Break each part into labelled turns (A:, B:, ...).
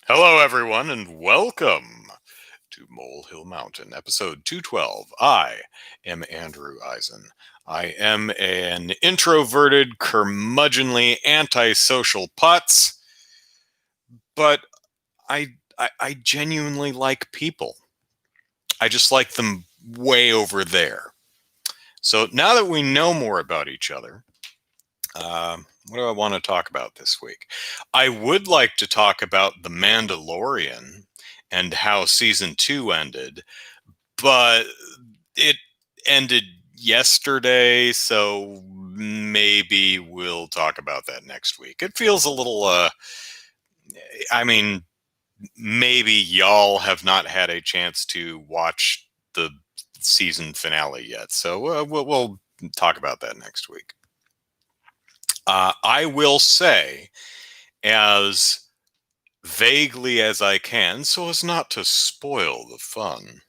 A: Hello, everyone, and welcome to Molehill Mountain, episode 212. I am Andrew Eisen. I am an introverted, curmudgeonly, antisocial putz, but I genuinely like people. I just like them way over there. So now that we know more about each other, what do I want to talk about this week? I would like to talk about The Mandalorian and how season 2 ended, but it ended yesterday, so maybe we'll talk about that next week. It feels a little, I mean, maybe y'all have not had a chance to watch the season finale yet, so we'll talk about that next week. I will say, as vaguely as I can, so as not to spoil the fun.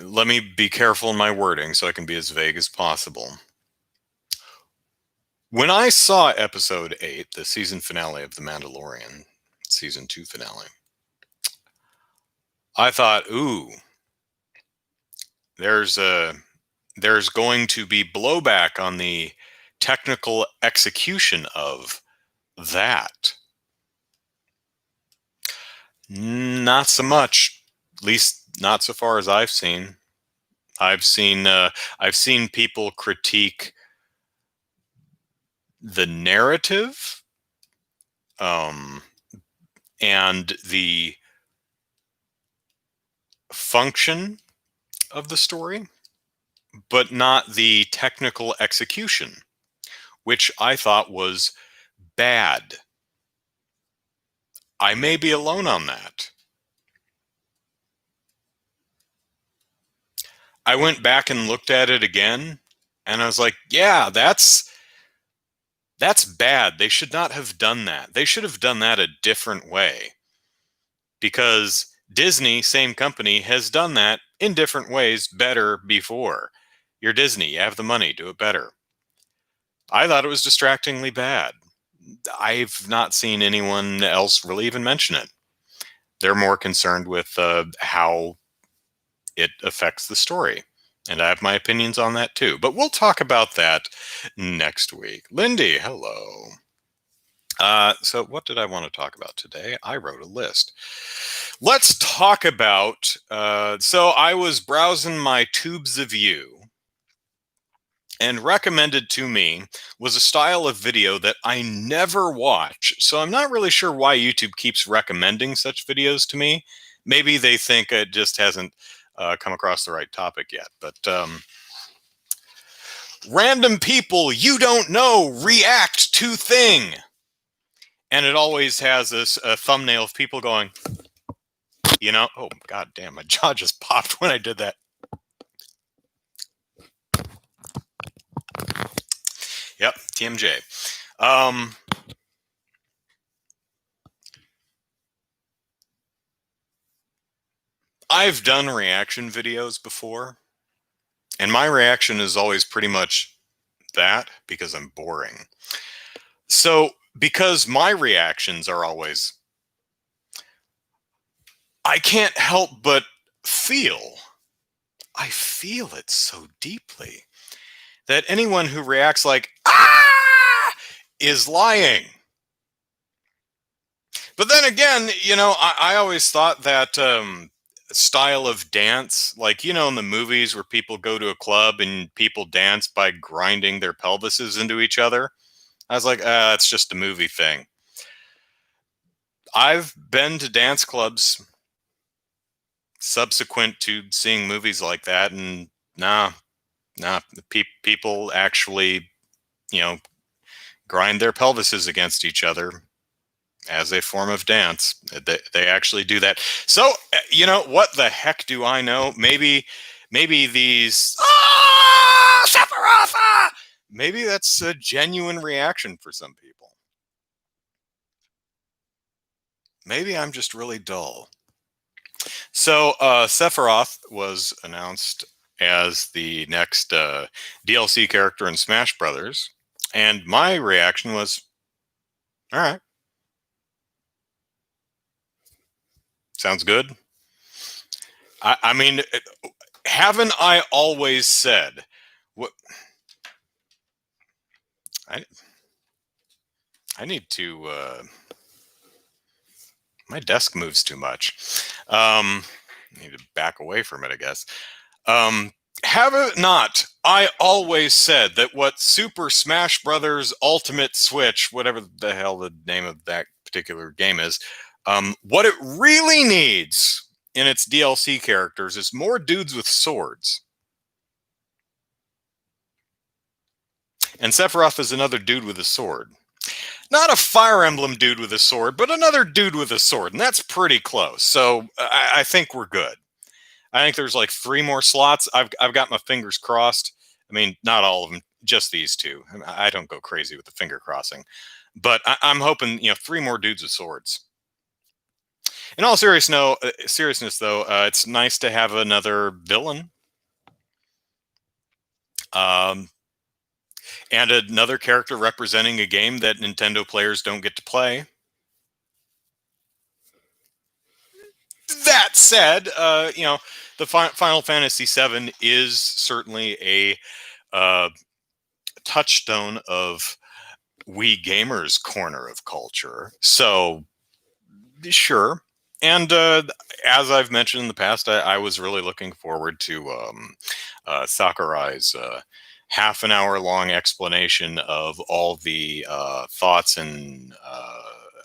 A: Let me be careful in my wording so I can be as vague as possible. When I saw episode 8, the season finale of The Mandalorian, season 2 finale, I thought, ooh, there's going to be blowback on the technical execution of that. Not so much, at least not so far as I've seen. I've seen people critique the narrative, um, and the function of the story, but not the technical execution, which I thought was bad. I may be alone on that. I went back and looked at it again, and I was like, yeah, that's bad. They should not have done that. They should have done that a different way. Because Disney, same company, has done that in different ways better before. You're Disney, you have the money, do it better. I thought it was distractingly bad. I've not seen anyone else really even mention it. They're more concerned with how it affects the story. And I have my opinions on that too. But we'll talk about that next week. Lindy, hello. So what did I want to talk about today? I wrote a list. Let's talk about, so I was browsing my tubes of you, and recommended to me was a style of video that I never watch. So I'm not really sure why YouTube keeps recommending such videos to me. Maybe they think it just hasn't come across the right topic yet. But random people you don't know react to thing. And it always has this thumbnail of people going, oh, god damn, my jaw just popped when I did that. Yep, TMJ. I've done reaction videos before, and my reaction is always pretty much that because I'm boring. So, because my reactions are always, I can't help but feel, I feel it so deeply that anyone who reacts like, ah, is lying. But then again, I always thought that style of dance, like, in the movies where people go to a club and people dance by grinding their pelvises into each other. I was like, it's just a movie thing. I've been to dance clubs subsequent to seeing movies like that, and nah, people actually, grind their pelvises against each other as a form of dance. They actually do that. So, what the heck do I know? Maybe these Sephiroth, maybe that's a genuine reaction for some people. Maybe I'm just really dull. So, Sephiroth was announced as the next DLC character in Smash Brothers, and my reaction was, All right. Sounds good. I mean, haven't I always said what I I need to my desk moves too much. I need to back away from it, I guess. Um have it not I always said that what Super Smash Brothers Ultimate Switch, whatever the hell the name of that particular game is, what it really needs in its DLC characters is more dudes with swords. And Sephiroth is another dude with a sword. Not a Fire Emblem dude with a sword, but another dude with a sword. And that's pretty close. So I think we're good. I think there's like 3 more slots. I've got my fingers crossed. I mean, not all of them, just these 2. I don't go crazy with the finger crossing. But I'm hoping, 3 more dudes with swords. In all seriousness, though, it's nice to have another villain. Um, and another character representing a game that Nintendo players don't get to play. That said, the Final Fantasy VII is certainly a touchstone of we gamers corner of culture. So sure. And as I've mentioned in the past, I was really looking forward to Sakurai's half an hour long explanation of all the thoughts and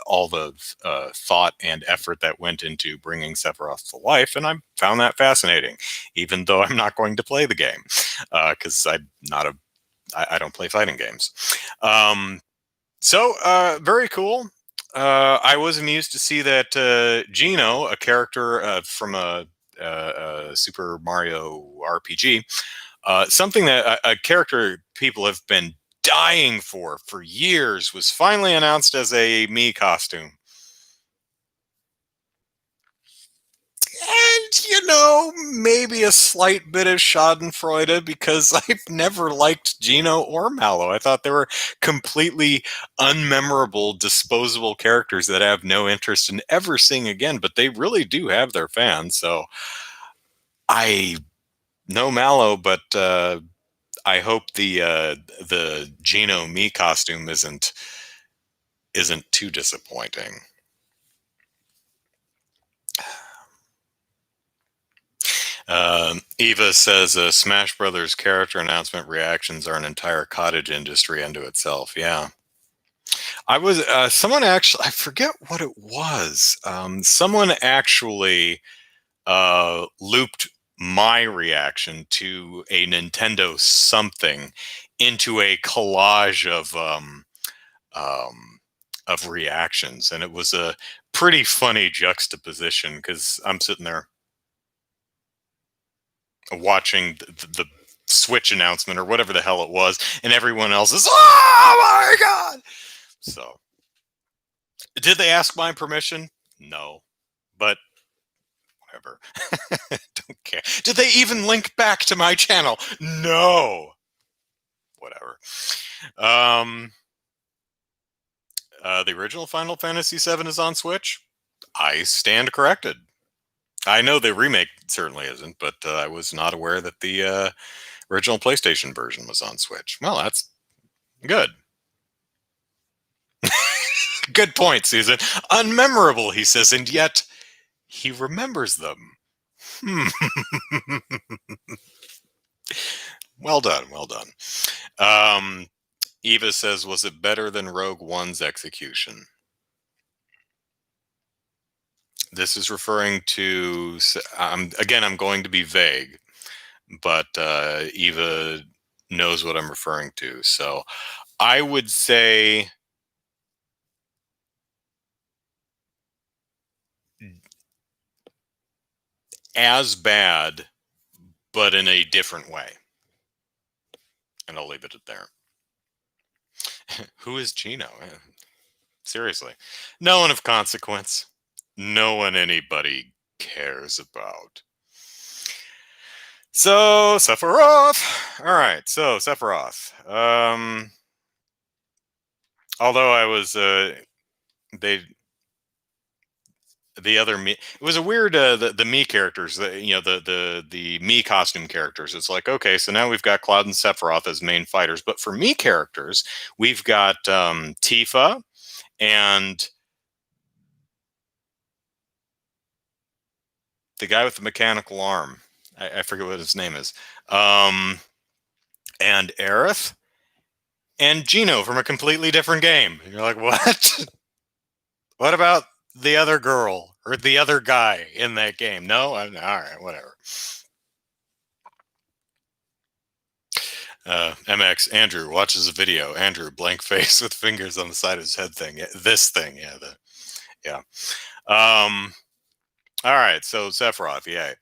A: all the thought and effort that went into bringing Sephiroth to life. And I found that fascinating, even though I'm not going to play the game because I don't play fighting games. Very cool. I was amused to see that Geno, a character from a Super Mario RPG, something that a character people have been dying for years, was finally announced as a Mii costume. And, maybe a slight bit of Schadenfreude because I've never liked Geno or Mallow. I thought they were completely unmemorable, disposable characters that I have no interest in ever seeing again, but they really do have their fans. So I know Mallow, but I hope the Geno Mii costume isn't too disappointing. Eva says Smash Brothers character announcement reactions are an entire cottage industry unto itself. Yeah. I was someone actually, I forget what it was. Someone actually looped my reaction to a Nintendo something into a collage of reactions, and it was a pretty funny juxtaposition because I'm sitting there watching the Switch announcement or whatever the hell it was, and everyone else is, oh my god! So, did they ask my permission? No, but whatever. Don't care. Did they even link back to my channel? No. Whatever. The original Final Fantasy VII is on Switch. I stand corrected. I know the remake certainly isn't, but I was not aware that the original PlayStation version was on Switch. Well, that's good. Good point, Susan. Unmemorable, he says, and yet he remembers them. Well done, well done. Eva says, was it better than Rogue One's execution? This is referring to, again, I'm going to be vague, but Eva knows what I'm referring to. So I would say as bad, but in a different way. And I'll leave it at there. Who is Geno? Seriously. No one of consequence. No one anybody cares about. So, Sephiroth. All right, so Sephiroth. Although I was they the other me it was a weird the me characters, the me costume characters. It's like, okay, so now we've got Cloud and Sephiroth as main fighters, but for me characters we've got Tifa and the guy with the mechanical arm. I forget what his name is. um and Aerith and Geno from a completely different game. And you're like, what? What about the other girl or the other guy in that game? No, all right, whatever. MX Andrew watches a video. Andrew blank face with fingers on the side of his head thing. This thing, yeah. Um, all right, so Sephiroth, yay.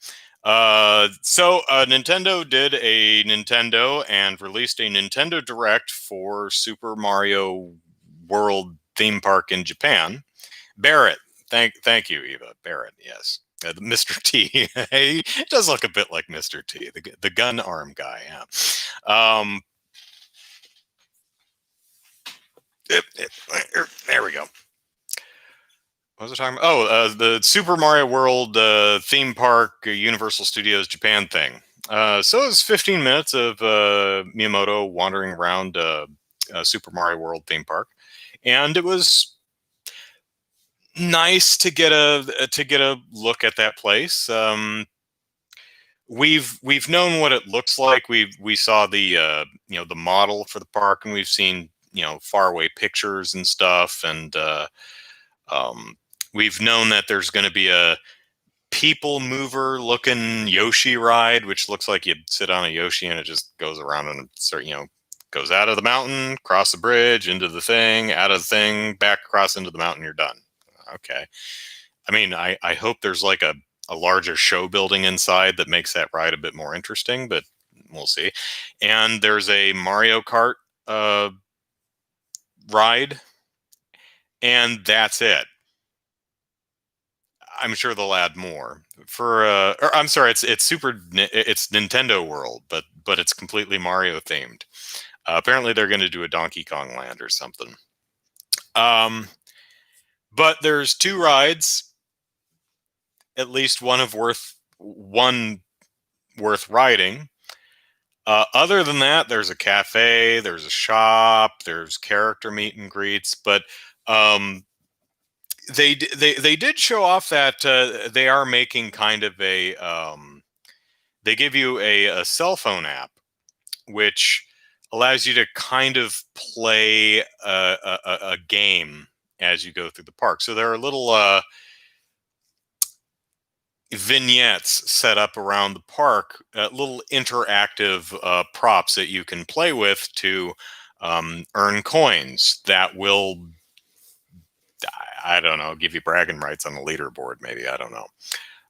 A: Nintendo did a Nintendo and released a Nintendo Direct for Super Mario World theme park in Japan. Barrett, thank you, Eva. Barrett, yes. Mr. T. He does look a bit like Mr. T, the gun arm guy. Yeah. There we go. What was I talking about? Oh, the Super Mario World theme park, Universal Studios Japan thing. So it was 15 minutes of Miyamoto wandering around Super Mario World theme park, and it was nice to get a look at that place. We've known what it looks like. We saw the the model for the park, and we've seen far away pictures and stuff, and um, we've known that there's going to be a people mover looking Yoshi ride, which looks like you sit on a Yoshi and it just goes around and goes out of the mountain, cross the bridge, into the thing, out of the thing, back across into the mountain. You're done. Okay. I mean, I hope there's like a larger show building inside that makes that ride a bit more interesting, but we'll see. And there's a Mario Kart uh, ride, and that's it. I'm sure they'll add more for. Or I'm sorry, it's Nintendo World, but it's completely Mario themed. Apparently, they're going to do a Donkey Kong Land or something. Um, but there's two rides, at least one worth riding. Other than that, there's a cafe, there's a shop, there's character meet and greets, but um, they did show off that they are making kind of a they give you a cell phone app which allows you to kind of play a game as you go through the park. So there are little vignettes set up around the park, little interactive props that you can play with to earn coins that will, I don't know, give you bragging rights on the leaderboard, maybe. I don't know.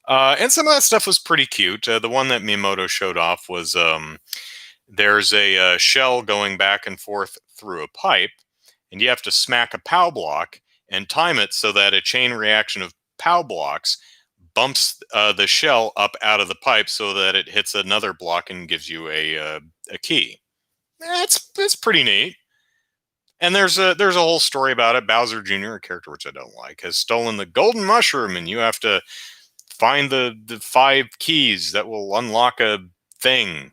A: And some of that stuff was pretty cute. The one that Miyamoto showed off was there's a shell going back and forth through a pipe, and you have to smack a POW block and time it so that a chain reaction of POW blocks bumps the shell up out of the pipe so that it hits another block and gives you a key. That's pretty neat. And there's a whole story about it. Bowser Jr., a character which I don't like, has stolen the golden mushroom, and you have to find the five keys that will unlock a thing,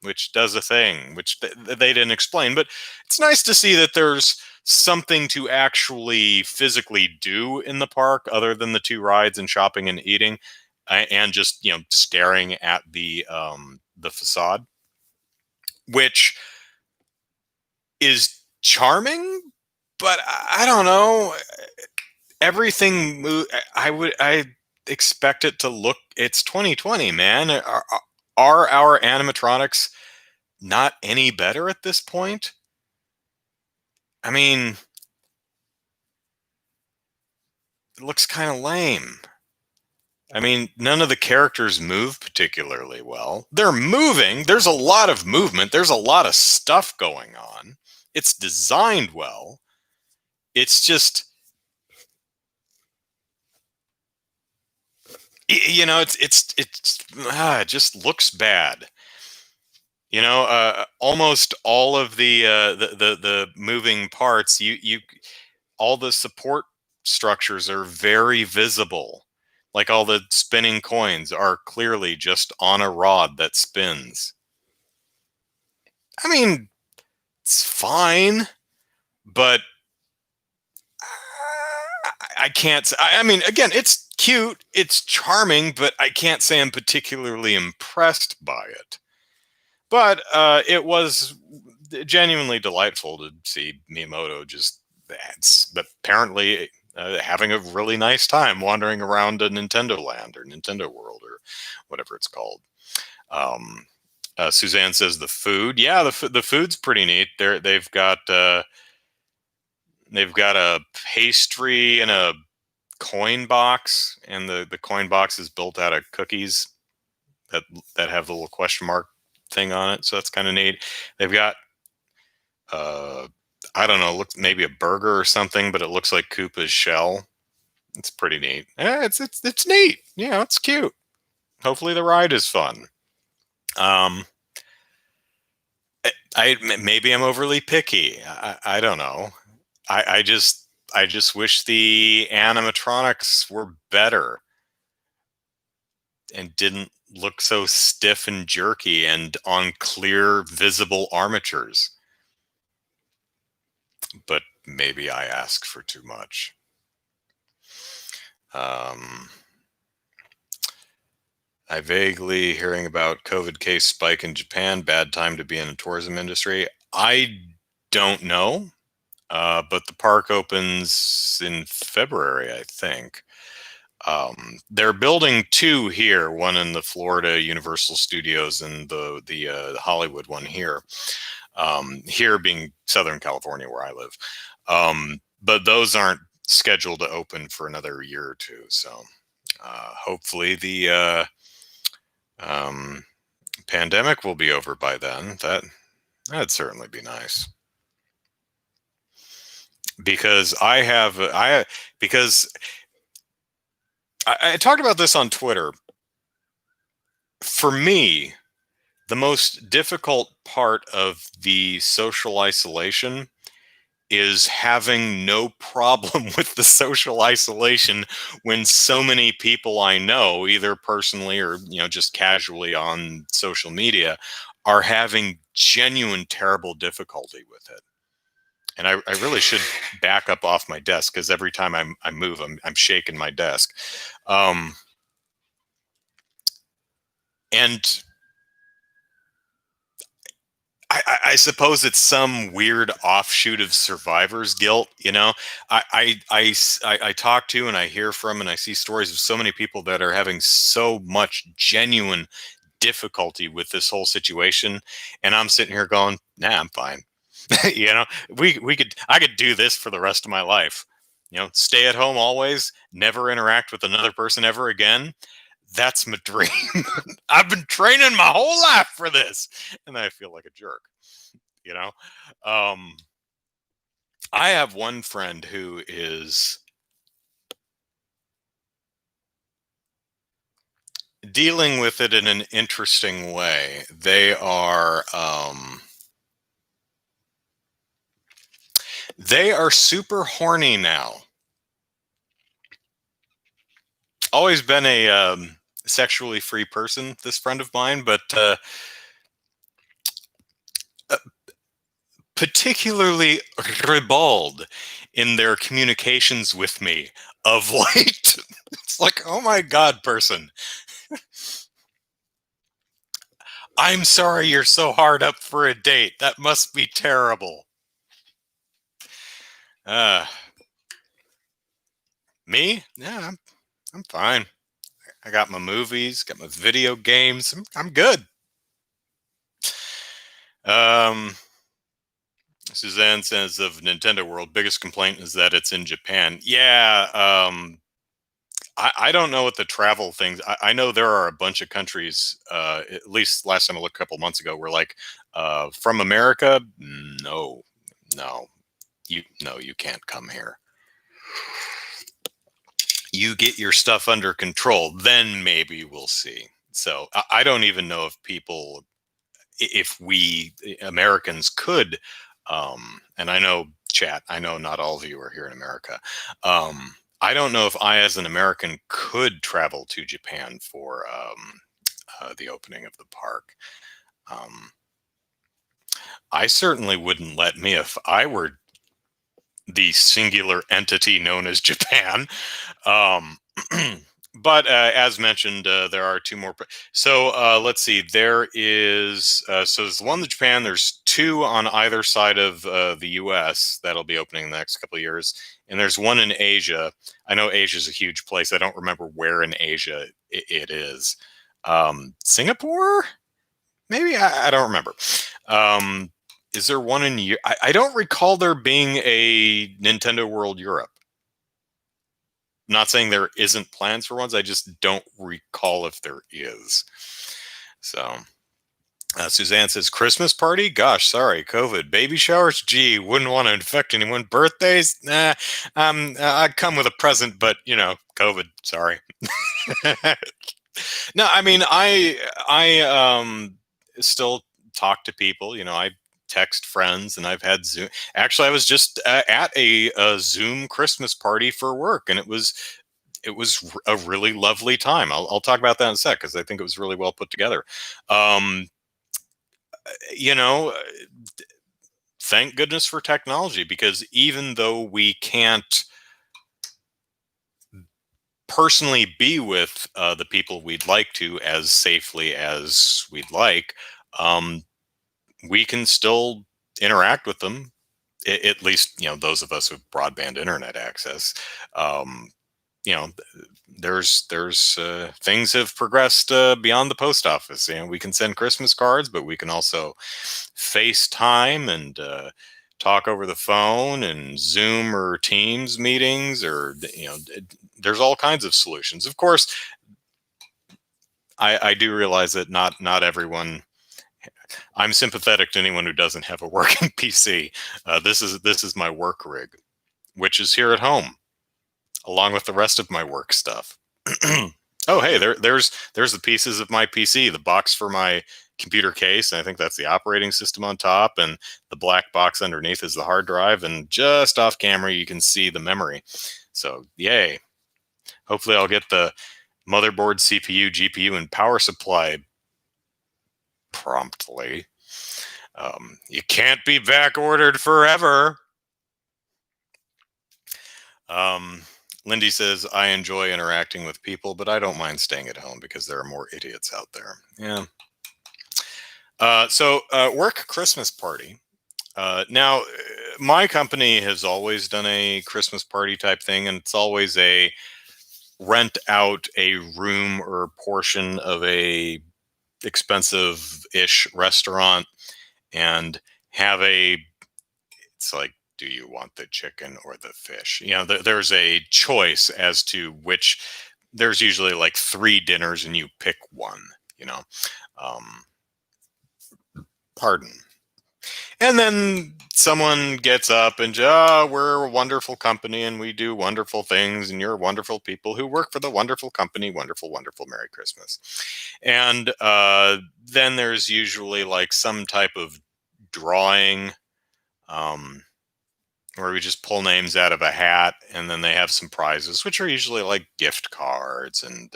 A: which does a thing, which they didn't explain. But it's nice to see that there's something to actually physically do in the park other than the two rides and shopping and eating, and just staring at the facade, which is charming. But I don't know. Everything I expect it to look. It's 2020, man. Are our animatronics not any better at this point? I mean, it looks kind of lame. I mean, none of the characters move particularly well. They're moving. There's a lot of movement. There's a lot of stuff going on. It's designed well. It's just, it just looks bad. Almost all of the moving parts, all the support structures are very visible. Like all the spinning coins are clearly just on a rod that spins. I mean, it's fine, but I can't. I mean, again, it's cute, it's charming, but I can't say I'm particularly impressed by it. But it was genuinely delightful to see Miyamoto just but apparently having a really nice time wandering around a Nintendo Land or Nintendo World or whatever it's called. Um, Suzanne says the food, yeah, the food's pretty neat. They've got a pastry and a coin box, and the coin box is built out of cookies that have the little question mark thing on it. So that's kind of neat. They've got uh, I don't know, looks maybe a burger or something, but it looks like Koopa's shell. It's pretty neat. Yeah, it's neat. Yeah, it's cute. Hopefully the ride is fun. Um, I maybe I'm overly picky. I don't know. I just wish the animatronics were better and didn't look so stiff and jerky and on clear visible armatures. But maybe I ask for too much. Um, I vaguely hearing about COVID case spike in Japan. Bad time to be in the tourism industry. I don't know, but the park opens in February, I think. They're building two here, one in the Florida Universal Studios and the Hollywood one here. Here being Southern California, where I live. But those aren't scheduled to open for another year or two. So hopefully the pandemic will be over by then. That'd certainly be nice. Because I talked about this on Twitter. For me, the most difficult part of the social isolation is having no problem with the social isolation when so many people I know, either personally or just casually on social media, are having genuine terrible difficulty with it. And I really should back up off my desk because every time I move, I'm shaking my desk. And I suppose it's some weird offshoot of survivor's guilt. I talk to and I hear from and I see stories of so many people that are having so much genuine difficulty with this whole situation, and I'm sitting here going, "Nah, I'm fine." I could do this for the rest of my life. Stay at home always, never interact with another person ever again. That's my dream. I've been training my whole life for this, and I feel like a jerk. You know, um, I have one friend who is dealing with it in an interesting way. They are super horny now. Always been a sexually free person, this friend of mine, but particularly ribald in their communications with me of late. It's like, oh my God, person. I'm sorry you're so hard up for a date. That must be terrible. Uh, Me? Yeah, I'm fine. I got my movies, got my video games. I'm good. Um, Suzanne says of Nintendo World, biggest complaint is that it's in Japan. Yeah, I don't know what the travel things. I know there are a bunch of countries. At least last time I looked a couple months ago, were like from America. No, no, you can't come here. You get your stuff under control, then maybe we'll see. So I don't even know if we Americans could. And I know chat, I know not all of you are here in America. I don't know if I, as an American, could travel to Japan for the opening of the park. Um, I certainly wouldn't let me if I were the singular entity known as Japan. Um, but as mentioned, there are two more. So let's see. There is so there's one in Japan. There's two on either side of the U.S. that'll be opening in the next couple of years, and there's one in Asia. I know Asia is a huge place. I don't remember where in Asia it is. Singapore, maybe I don't remember. Is there one in Europe? I don't recall there being a Nintendo World Europe. I'm not saying there isn't plans for ones. I just don't recall if there is. So, Suzanne says, Christmas party? Gosh, sorry, COVID. Baby showers? Gee, wouldn't want to infect anyone. Birthdays? Nah, I'd come with a present, but, COVID, sorry. No, I mean, I still talk to people. I text friends, and I've had Zoom. Actually, I was just at a Zoom Christmas party for work, and it was a really lovely time. I'll talk about that in a sec because I think it was really well put together. Um, you know, thank goodness for technology, because even though we can't personally be with the people we'd like to as safely as we'd like, we can still interact with them. At least, those of us with broadband internet access. Um, you know, there's things have progressed beyond the post office. We can send Christmas cards, but we can also FaceTime and talk over the phone and Zoom or Teams meetings, or there's all kinds of solutions. Of course, I do realize that not everyone. I'm sympathetic to anyone who doesn't have a working PC. This is my work rig, which is here at home, along with the rest of my work stuff. Oh, hey, there's the pieces of my PC, the box for my computer case, and I think that's the operating system on top, and the black box underneath is the hard drive, and just off camera you can see the memory. So, yay. Hopefully I'll get the motherboard, CPU, GPU, and power supply promptly. You can't be back ordered forever. Lindy says, I enjoy interacting with people, but I don't mind staying at home because there are more idiots out there. Yeah. So work Christmas party. Now, my company has always done a Christmas party type thing, and it's always a rent out a room or portion of a expensive-ish restaurant and have it's like, do you want the chicken or the fish? There's a choice as to which. There's usually like 3 dinners and you pick one, um, pardon. And then someone gets up and, we're a wonderful company and we do wonderful things, and you're wonderful people who work for the wonderful company. Wonderful, wonderful, Merry Christmas. And then there's usually like some type of drawing, where we just pull names out of a hat, and then they have some prizes, which are usually like gift cards. And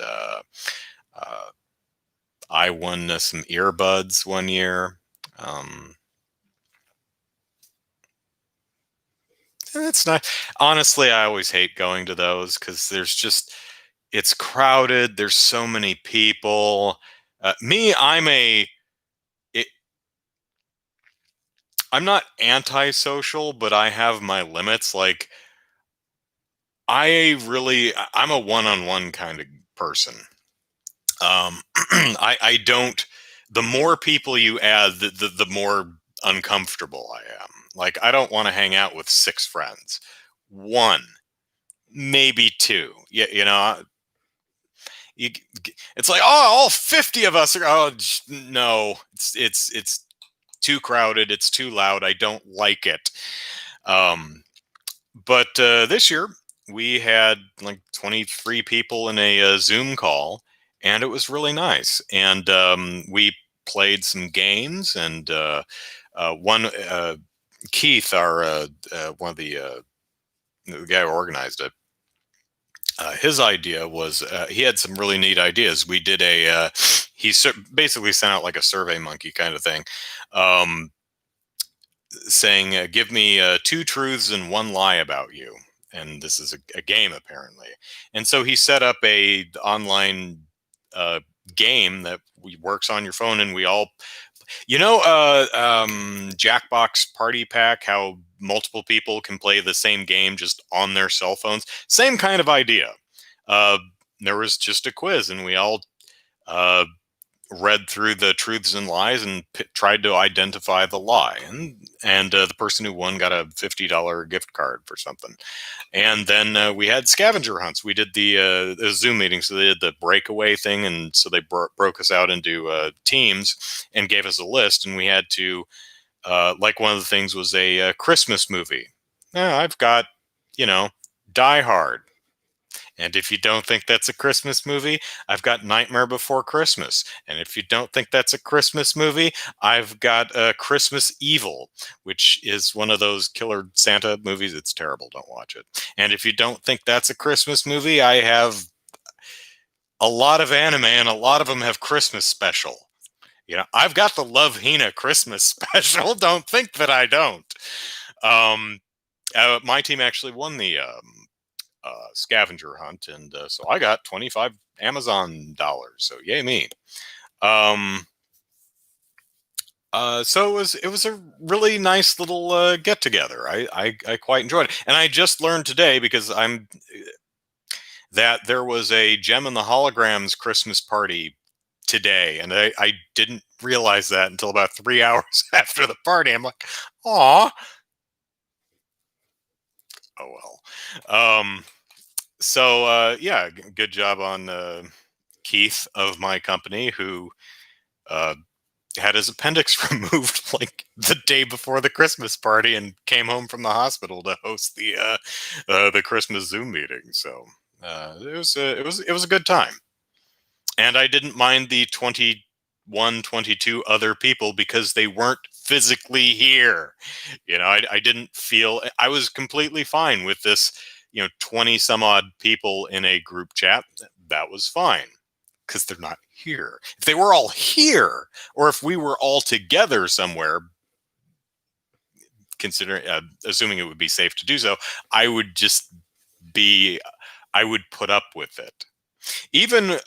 A: I won some earbuds one year. It's not, honestly, I always hate going to those because it's crowded. There's so many people. I'm not antisocial, but I have my limits. Like, I'm a one-on-one kind of person. I don't, the more people you add, the more uncomfortable I am. Like, I don't want to hang out with 6 friends. 1, maybe 2. Yeah, it's like, all 50 of us are. Oh no, it's too crowded. It's too loud. I don't like it. But this year we had like 23 people in a Zoom call, and it was really nice. And we played some games, and one Keith, our one of the guy who organized it, his idea was he had some really neat ideas. We did he basically sent out like a survey monkey kind of thing, um, saying, "Give me two truths and one lie about you." And this is a game apparently. And so he set up a online uh, game that works on your phone, and we all, Jackbox Party Pack, how multiple people can play the same game just on their cell phones. Same kind of idea. Uh, there was just a quiz, and we all uh, read through the truths and lies and tried to identify the lie. And the person who won got a $50 gift card for something. And then we had scavenger hunts. We did the Zoom meeting, so they did the breakaway thing, and so they broke us out into teams and gave us a list, and we had to like one of the things was a Christmas movie. I've got, you know, Die Hard. And if you don't think that's a Christmas movie, I've got Nightmare Before Christmas. And if you don't think that's a Christmas movie, I've got Christmas Evil, which is one of those killer Santa movies. It's terrible. Don't watch it. And if you don't think that's a Christmas movie, I have a lot of anime, and a lot of them have Christmas special. I've got the Love Hina Christmas special. Don't think that I don't. Um, my team actually won the scavenger hunt, and so I got 25 Amazon dollars. So yay me. So it was a really nice little get together. I quite enjoyed it, and I just learned today because that there was a Gem and the Holograms Christmas party today, and I didn't realize that until about 3 hours after the party. I'm like, "Aw, oh well." So yeah, good job on Keith of my company, who uh, had his appendix removed like the day before the Christmas party and came home from the hospital to host the Christmas Zoom meeting. So it was a good time, and I didn't mind the 21, 22 other people because they weren't physically here. I didn't feel I was completely fine with this. 20 some odd people in a group chat. That was fine because they're not here. If they were all here, or if we were all together somewhere, considering assuming it would be safe to do so, I would just be I would put up with it. Even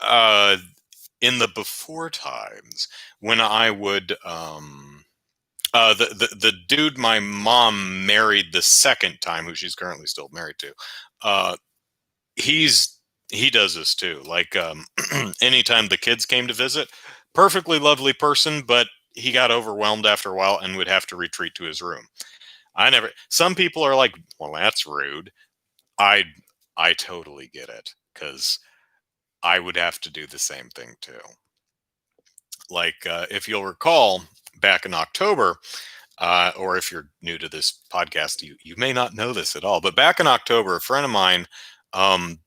A: in the before times when I would the dude my mom married the second time, who she's currently still married to, he's he does this too. Like anytime the kids came to visit, perfectly lovely person, but he got overwhelmed after a while and would have to retreat to his room. I never. Some people are like, "Well, that's rude." I I totally get it, because I would have to do the same thing too. Like if you'll recall, back in October, or if you're new to this podcast, you may not know this at all. But back in October, a friend of mine um,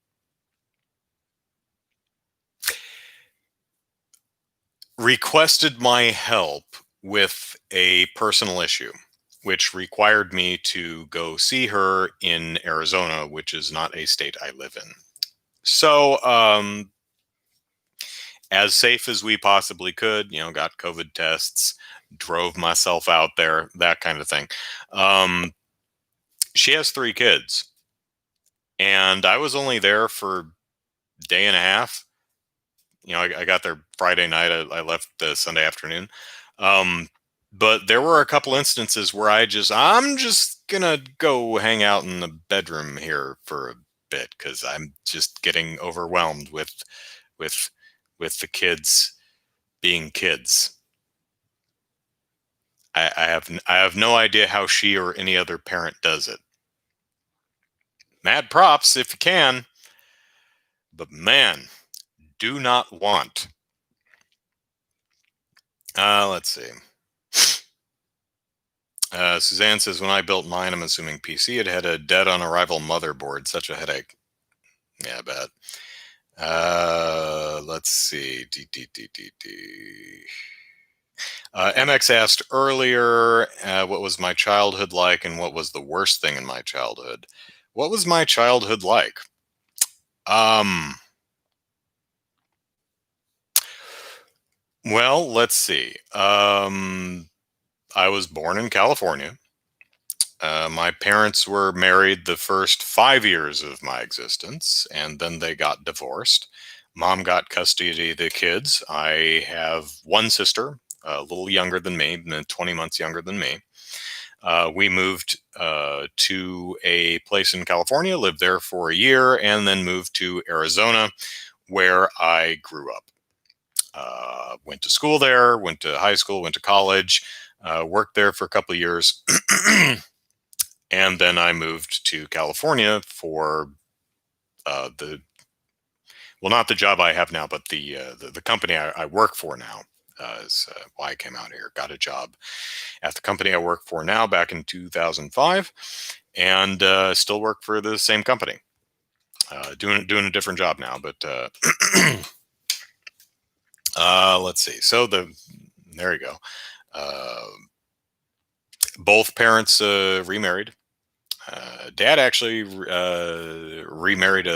A: requested my help with a personal issue, which required me to go see her in Arizona, which is not a state I live in. So, as safe as we possibly could, got COVID tests, drove myself out there, that kind of thing. Um, she has three kids, and I was only there for a day and a half. I got there Friday night. I left Sunday afternoon. Um, but there were a couple instances where I'm just gonna go hang out in the bedroom here for a bit because I'm just getting overwhelmed with with the kids being kids. I have no idea how she or any other parent does it. Mad props if you can, but man, do not want. Let's see. Suzanne says, when I built mine, I'm assuming PC, it had a dead on arrival motherboard. Such a headache. Yeah, I bet. Let's see. MX asked earlier, what was my childhood like and what was the worst thing in my childhood? What was my childhood like? Um, well, let's see. I was born in California. My parents were married the first 5 years of my existence, and then they got divorced. Mom got custody of the kids. I have one sister, a little younger than me, 20 months younger than me. We moved to a place in California, lived there for a year, and then moved to Arizona, where I grew up. Went to school there, went to high school, went to college, worked there for a couple of years. And then I moved to California for the well, not the job I have now, but the company I work for now. Is why I came out here. Got a job at the company I work for now back in 2005, and still work for the same company. Doing a different job now, but let's see. So there you go. Uh, both parents remarried. Dad actually remarried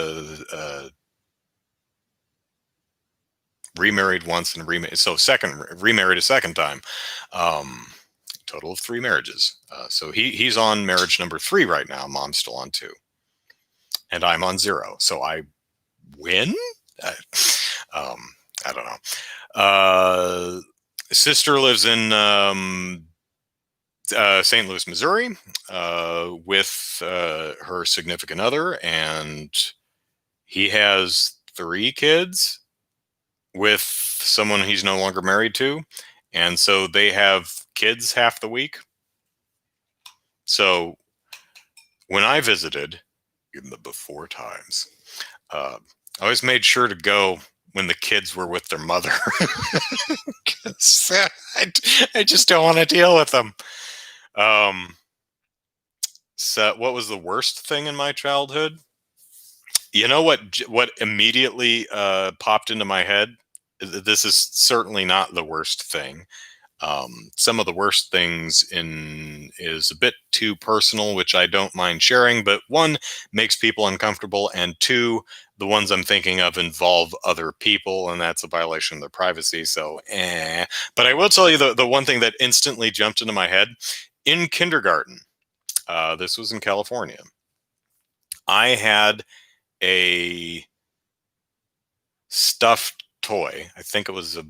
A: remarried once and remarried a second time. Um, Total of three marriages. So he's on marriage number 3 right now. Mom's still on 2, and I'm on 0. So I win. Uh, um, I don't know. Sister lives in St. Louis, Missouri, with her significant other, and he has 3 kids with someone he's no longer married to, and so they have kids half the week. So when I visited in the before times, I always made sure to go when the kids were with their mother. 'Cause I just don't want to deal with them. So what was the worst thing in my childhood? You know what immediately popped into my head? This is certainly not the worst thing. Some of the worst things in is a bit too personal, which I don't mind sharing, but one, makes people uncomfortable, and 2, the ones I'm thinking of involve other people, and that's a violation of their privacy. So, But I will tell you the one thing that instantly jumped into my head in kindergarten. This was in California. I had a stuffed toy. I think it was a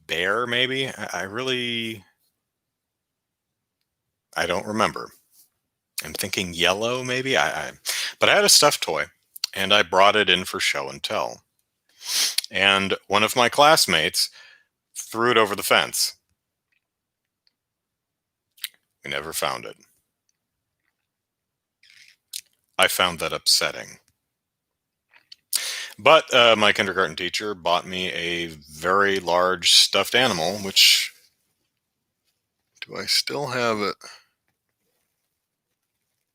A: bear, maybe. I don't remember. I'm thinking yellow, maybe. But I had a stuffed toy, and I brought it in for show and tell. And one of my classmates threw it over the fence. We never found it. I found that upsetting. But my kindergarten teacher bought me a very large stuffed animal, which, do I still have it?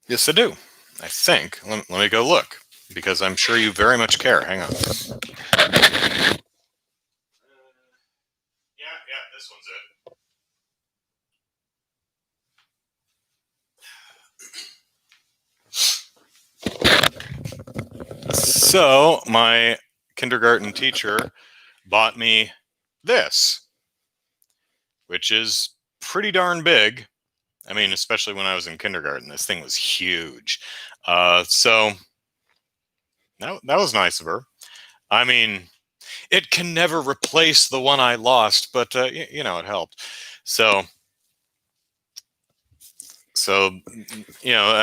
A: Yes, I do. I think. Let me go look, because I'm sure you very much care. Hang on. Yeah, this one's it. So, my kindergarten teacher bought me this, which is pretty darn big. I mean, especially when I was in kindergarten, this thing was huge. So that was nice of her. I mean, it can never replace the one I lost, but it helped. So I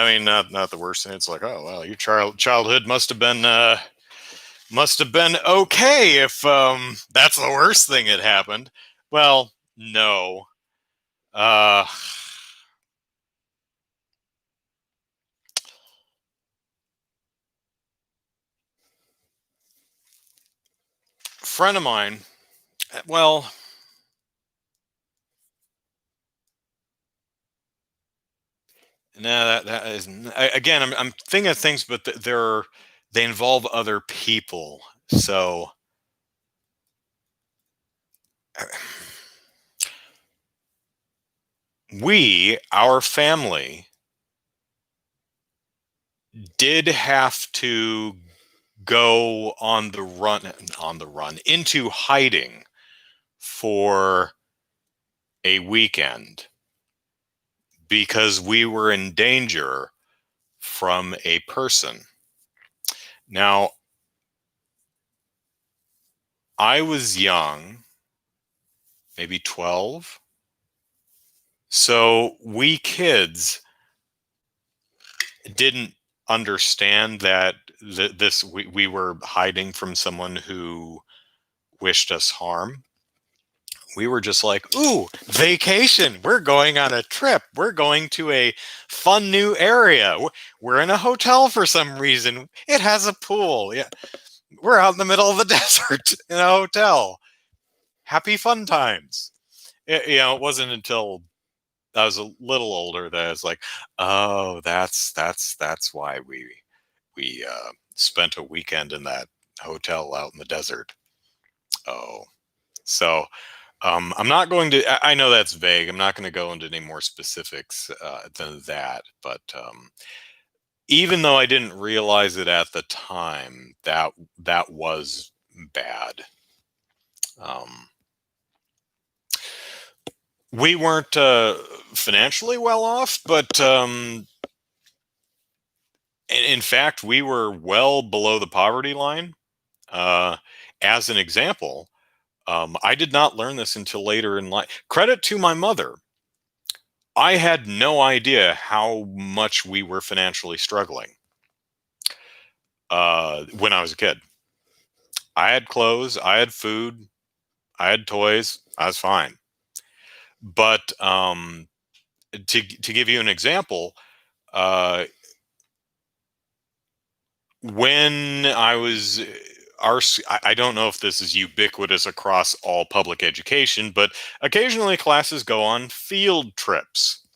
A: mean, not the worst thing. It's like, oh well, your childhood must have been okay if that's the worst thing that happened. Well, no. Uh, Friend of mine. Well, no, that is again. I'm thinking of things, but they involve other people. So our family, did have to go into hiding for a weekend because we were in danger from a person. Now, I was young, maybe 12. So we kids didn't understand that we were hiding from someone who wished us harm. We were just like, ooh, vacation. We're going on a trip. We're going to a fun new area. We're in a hotel for some reason. It has a pool. Yeah. We're out in the middle of the desert in a hotel. Happy fun times. It wasn't until I was a little older that I was like, oh, that's why we spent a weekend in that hotel out in the desert. Oh, so I'm not going to. I know that's vague. I'm not going to go into any more specifics than that. But even though I didn't realize it at the time, that was bad. Um, we weren't financially well off, but in fact, we were well below the poverty line. Uh, as an example, I did not learn this until later in life. Credit to my mother. I had no idea how much we were financially struggling when I was a kid. I had clothes, I had food, I had toys. I was fine. But to give you an example, uh, when I was I don't know if this is ubiquitous across all public education, but occasionally classes go on field trips.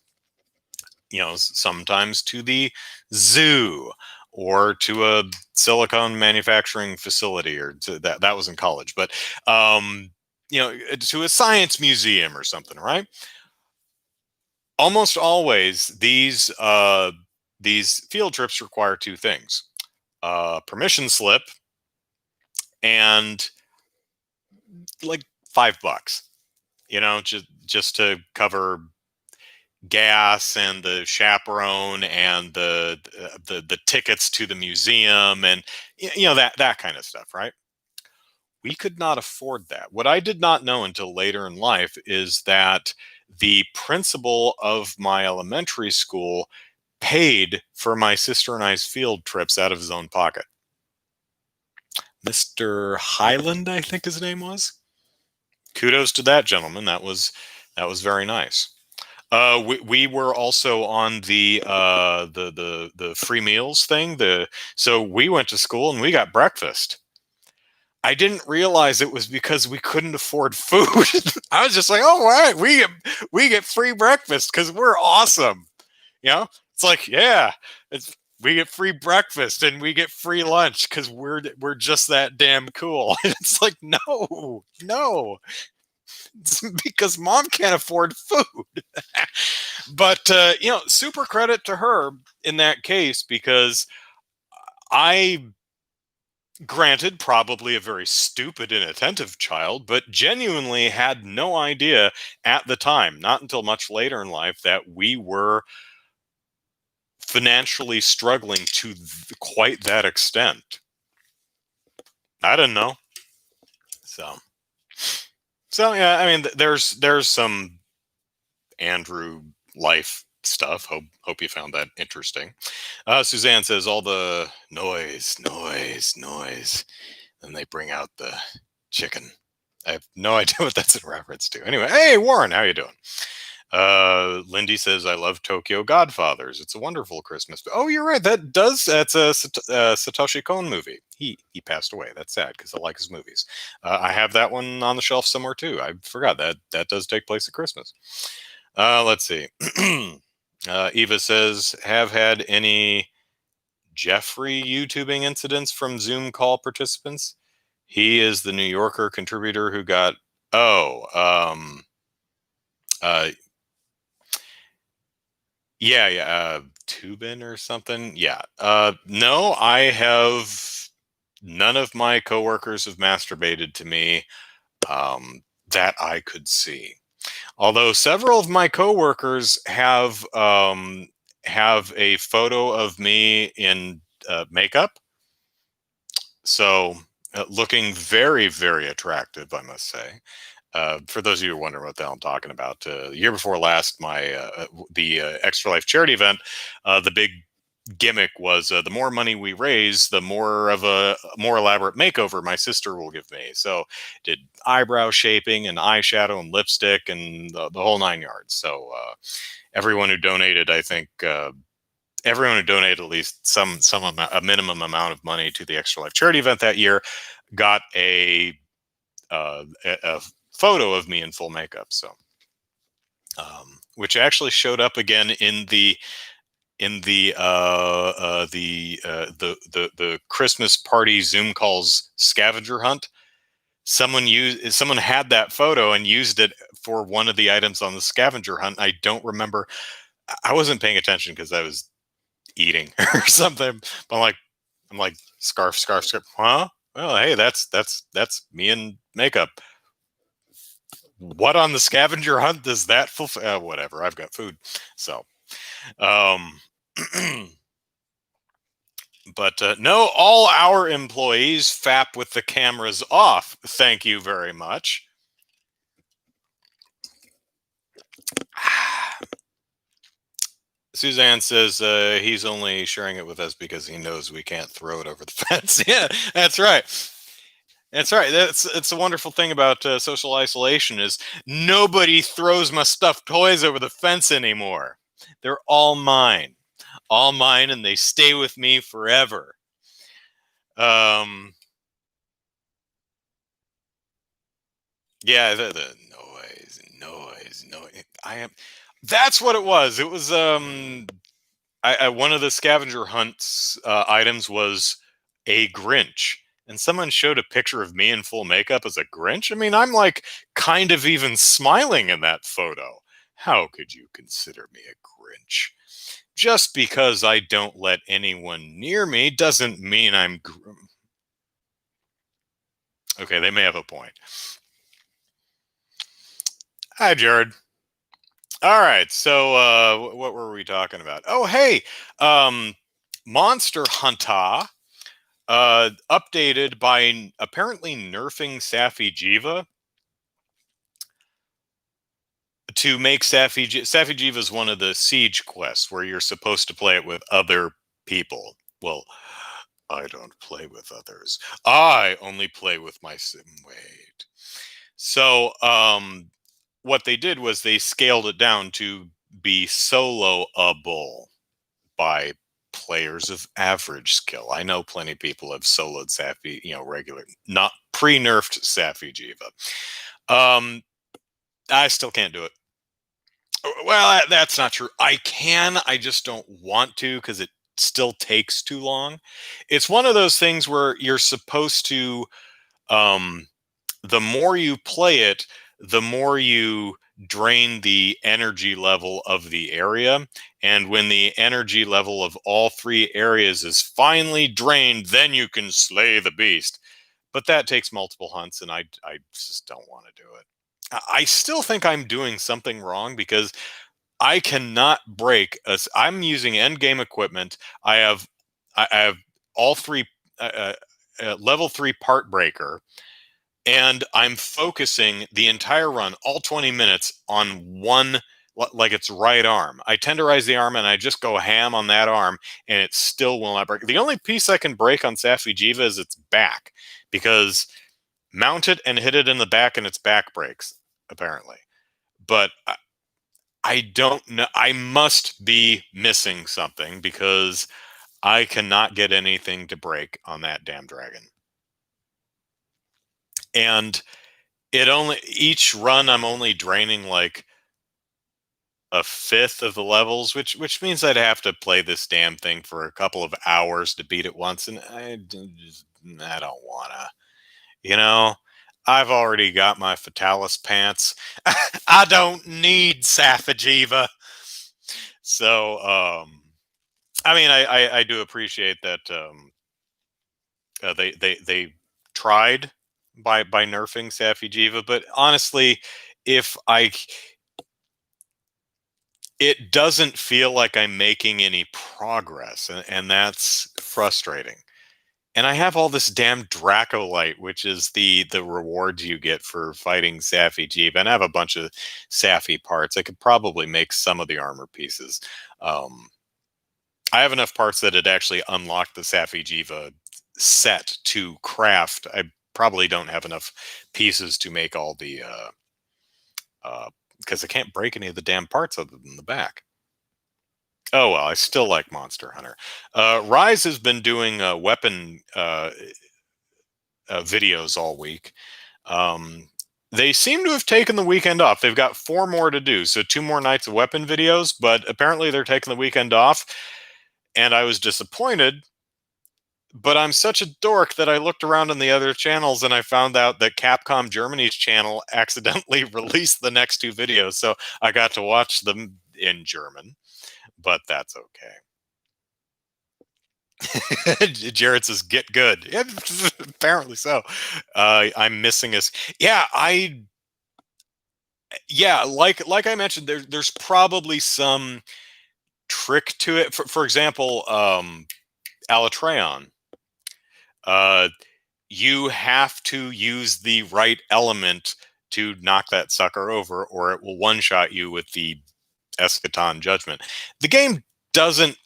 A: Sometimes to the zoo or to a silicone manufacturing facility, or that was in college, but to a science museum or something, right? Almost always these field trips require two things: permission slip and like $5, just to cover gas and the chaperone and the tickets to the museum, and that kind of stuff, right? We could not afford that. What I did not know until later in life is that the principal of my elementary school paid for my sister and I's field trips out of his own pocket. Mr. Highland, I think his name was. Kudos to that gentleman. That was very nice. We were also on the free meals thing. So we went to school and we got breakfast. I didn't realize it was because we couldn't afford food. I was just like, "Oh, all right, we get free breakfast because we're awesome." It's like, yeah, we get free breakfast and we get free lunch because we're just that damn cool. And it's like, no, no, it's because mom can't afford food. But super credit to her in that case, because I, granted, probably a very stupid, inattentive child, but genuinely had no idea at the time, not until much later in life, that we were financially struggling to quite that extent. I didn't know. So yeah, I mean, there's some Andrew life stuff. Hope you found that interesting. Suzanne says all the noise. Then they bring out the chicken. I have no idea what that's in reference to. Anyway, hey Warren, how you doing? Lindy says I love Tokyo Godfathers. It's a wonderful Christmas. Oh, you're right. That's a Satoshi Kon movie. He passed away. That's sad because I like his movies. I have that one on the shelf somewhere too. I forgot that does take place at Christmas. Let's see. Eva says, have had any Jeffrey YouTubing incidents from Zoom call participants? He is the New Yorker contributor who got, uh, Yeah. Tubin or something. Yeah. No, I have none of my coworkers have masturbated to me that I could see. Although several of my coworkers have a photo of me in makeup, so looking very very attractive, I must say. For those of you who are wondering what the hell I'm talking about, the year before last, the Extra Life charity event, the big gimmick was the more money we raise, the more of a more elaborate makeover my sister will give me. So did eyebrow shaping and eyeshadow and lipstick and the whole nine yards. So everyone who donated, I think. Everyone who donated at least a minimum amount of money to the Extra Life charity event that year got a photo of me in full makeup. So, which actually showed up again in the Christmas party Zoom calls scavenger hunt. Someone had that photo and used it for one of the items on the scavenger hunt. I don't remember. I wasn't paying attention because I was eating or something. But I'm like scarf, scarf, scarf. Huh? Well, hey, that's me in makeup. What on the scavenger hunt does that fulfill? Whatever. I've got food. So, um, but no, all our employees fap with the cameras off. Thank you very much. Suzanne says he's only sharing it with us because he knows we can't throw it over the fence. Yeah, that's right. That's right. It's a wonderful thing about social isolation is nobody throws my stuffed toys over the fence anymore. They're all mine, and they stay with me forever. Um, yeah, the noise. I am. That's what it was. It was one of the scavenger hunts items was a Grinch, and someone showed a picture of me in full makeup as a Grinch. I mean, I'm like kind of even smiling in that photo. How could you consider me a Grinch? Just because I don't let anyone near me doesn't mean okay. They may have a point. Hi, Jared. All right. So, what were we talking about? Oh, hey, um, Monster Hunter updated by apparently nerfing Safi'jiva to make Safi'jiva is one of the siege quests where you're supposed to play it with other people. Well, I don't play with others. I only play with my sim. Wait. So, what they did was they scaled it down to be soloable by players of average skill. I know plenty of people have soloed Safi, regular, not pre-nerfed Safi'jiva. I still can't do it. Well, that's not true. I can, I just don't want to because it still takes too long. It's one of those things where you're supposed to um the more you play it, the more you drain the energy level of the area. And when the energy level of all three areas is finally drained, then you can slay the beast. But that takes multiple hunts, and I just don't want to do it. I still think I'm doing something wrong because I cannot break us. I'm using end game equipment. I have all three level 3 part breaker, and I'm focusing the entire run, all 20 minutes, on one, like it's right arm. I tenderize the arm and I just go ham on that arm, and it still will not break. The only piece I can break on Safi'jiva is its back, because mount it and hit it in the back and its back breaks, apparently. But I don't know. I must be missing something because I cannot get anything to break on that damn dragon. And each run I'm only draining like a fifth of the levels, which means I'd have to play this damn thing for a couple of hours to beat it once, and I don't wanna. You know, I've already got my Fatalis pants. I don't need Safi'jiva. So, I mean, I do appreciate that they tried by nerfing Safi'jiva, but honestly, if I it doesn't feel like I'm making any progress, and that's frustrating. And I have all this damn Dracolite, which is the rewards you get for fighting Safi'jiva, and I have a bunch of Safi parts. I could probably make some of the armor pieces. Um, I have enough parts that it actually unlocked the Safi'jiva set to craft. I probably don't have enough pieces to make all the because I can't break any of the damn parts other than the back. Oh well, I still like Monster Hunter. Rise has been doing weapon videos all week. Um, they seem to have taken the weekend off. They've got 4 more to do, so 2 more nights of weapon videos. But apparently, they're taking the weekend off, and I was disappointed. But I'm such a dork that I looked around on the other channels and I found out that Capcom Germany's channel accidentally released the next 2 videos, so I got to watch them in German. But that's okay. Jared says, "Get good." Yeah, apparently so. I'm missing us. Yeah, like I mentioned, there's probably some trick to it. For example, Alatreon. Uh, you have to use the right element to knock that sucker over, or it will one shot you with the Eschaton Judgment. The game doesn't.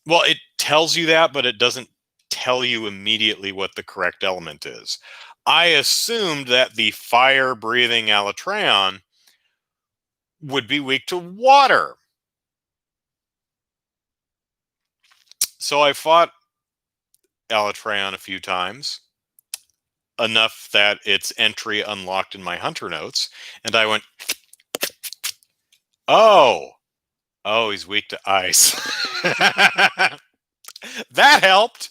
A: Well, it tells you that, but it doesn't tell you immediately what the correct element is. I assumed that the fire breathing Alatreon would be weak to water. So I fought Alatreon a few times, enough that its entry unlocked in my hunter notes, and I went, oh, he's weak to ice. That helped.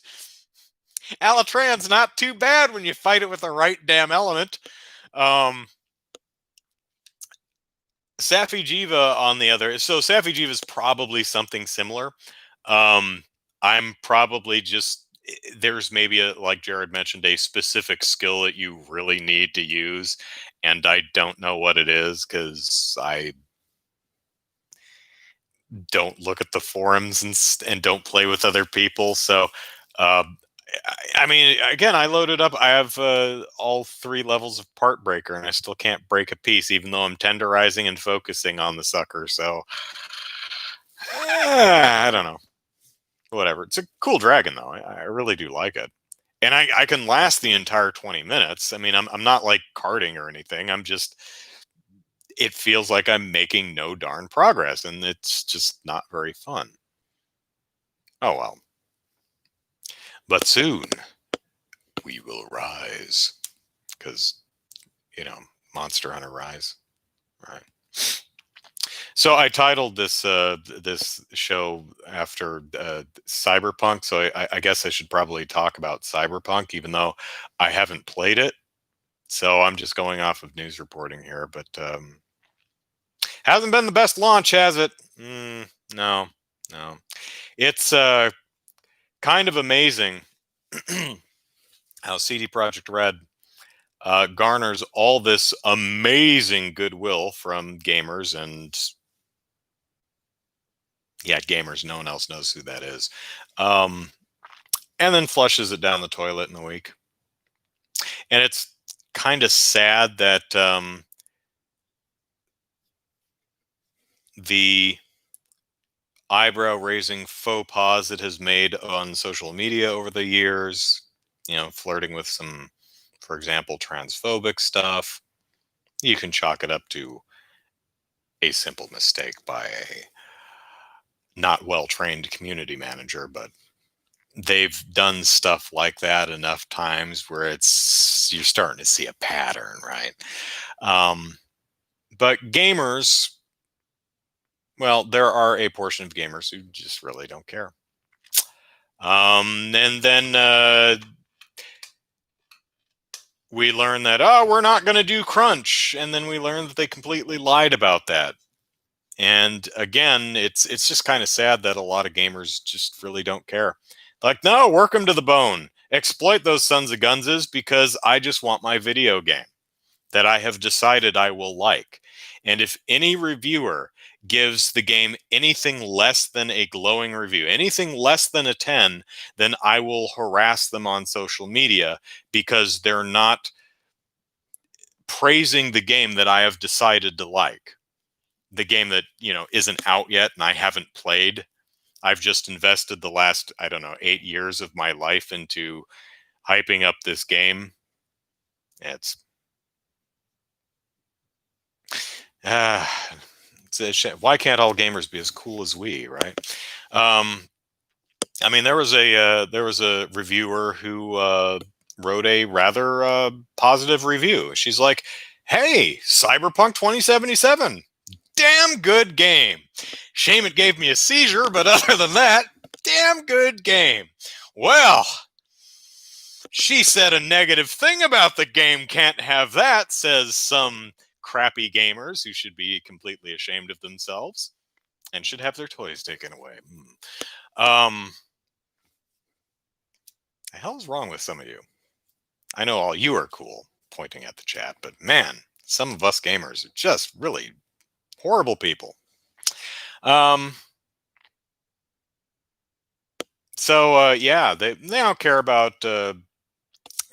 A: Alatreon's not too bad when you fight it with the right damn element. Safi'jiva on the other, so Safi'jiva is probably something similar. I'm probably just there's maybe like Jared mentioned, a specific skill that you really need to use, and I don't know what it is because I don't look at the forums and don't play with other people. So, uh, I mean, again, I loaded up. I have all 3 levels of part breaker, and I still can't break a piece, even though I'm tenderizing and focusing on the sucker. So, I don't know. Whatever. It's a cool dragon, though. I really do like it, and I can last the entire 20 minutes. I mean, I'm not like karting or anything. I'm just. It feels like I'm making no darn progress, and it's just not very fun. Oh well. But soon we will rise, because Monster Hunter Rise, right? So I titled this show after Cyberpunk. So I guess I should probably talk about Cyberpunk, even though I haven't played it. So I'm just going off of news reporting here, but hasn't been the best launch, has it? No, no. It's kind of amazing how CD Projekt Red garners all this amazing goodwill from gamers, and yeah, gamers. No one else knows who that is, and then flushes it down the toilet in a week. And it's kind of sad that the eyebrow-raising faux pas it has made on social media over the years, flirting with some, for example, transphobic stuff, you can chalk it up to a simple mistake by a not well-trained community manager. But they've done stuff like that enough times where you're starting to see a pattern, right? But gamers, well, there are a portion of gamers who just really don't care. And then we learn that, we're not going to do crunch. And then we learn that they completely lied about that. And again, it's just kind of sad that a lot of gamers just really don't care. Like, no, work them to the bone. Exploit those sons of gunses because I just want my video game that I have decided I will like. And if any reviewer gives the game anything less than a glowing review, anything less than a 10, then I will harass them on social media because they're not praising the game that I have decided to like. The game that, isn't out yet and I haven't played. I've just invested the last, I don't know, 8 years of my life into hyping up this game. It's uh, it's a shame. Why can't all gamers be as cool as we, right? Um, I mean, there was a reviewer who wrote a rather positive review. She's like, "Hey, Cyberpunk 2077, damn good game. Shame it gave me a seizure, but other than that, damn good game." Well, she said a negative thing about the game can't have that, says some crappy gamers who should be completely ashamed of themselves and should have their toys taken away. The hell is wrong with some of you? I know all you are cool, pointing at the chat, but man, some of us gamers are just really horrible people. Um, yeah, they don't care about